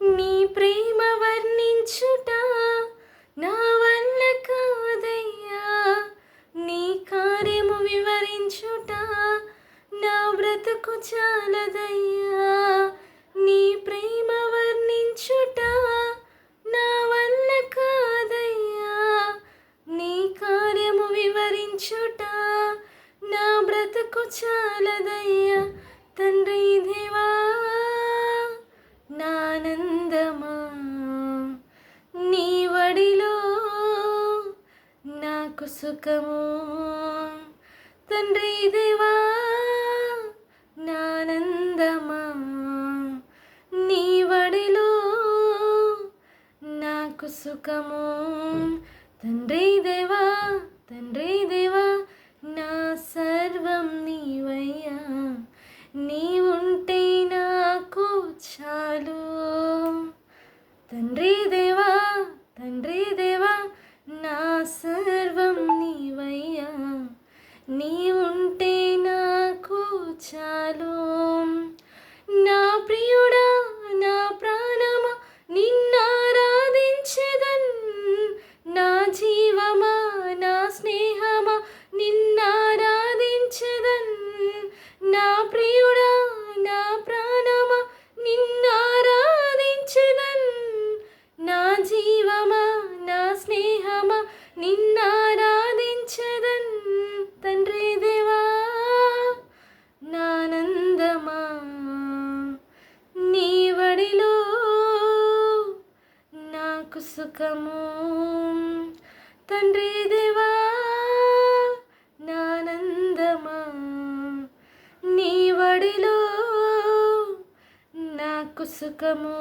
నీ ప్రేమ వర్ణించుట నా వల్ల కాదయ్యా, నీ కార్యము వివరించుట నా బ్రతుకు చాలదయ్యా. నీ ప్రేమ వర్ణించుట నా వల్ల కాదయ్యా, నీ కార్యము వివరించుట నా బ్రతుకు చాలదయ్యా. తండ్రి దేవా నానందమా, నీ వడిలో నాకు సుఖము. తండ్రి దేవా నానందమా, నీ వడిలో నాకు సుఖము. తండ్రి దేవా తండ్రి దేవా నా సర్వం నీవయ్యా, నీ ఉంటే నాకు చాలు. తండ్రి దేవా నా సర్వం నీవయ్యా, నీ ఉంటే నాకు చాలు. నా ప్రియుడా నా ప్రాణమా నిన్నారాధించెదన్, నా జీవమా నా స్నేహమా నిన్నారాధించెదన్. నా ప్రియుడా నా ప్రాణమా నిన్నారాధించెదన్, నా జీవమా నా స్నేహమా నిన్నారాధించెదన్. తండ్రి దేవా నానందమా, నీ వడిలో నాకు సుఖము. తండ్రి దేవా నానందమా, నీ వడిలో నాకు సుఖము.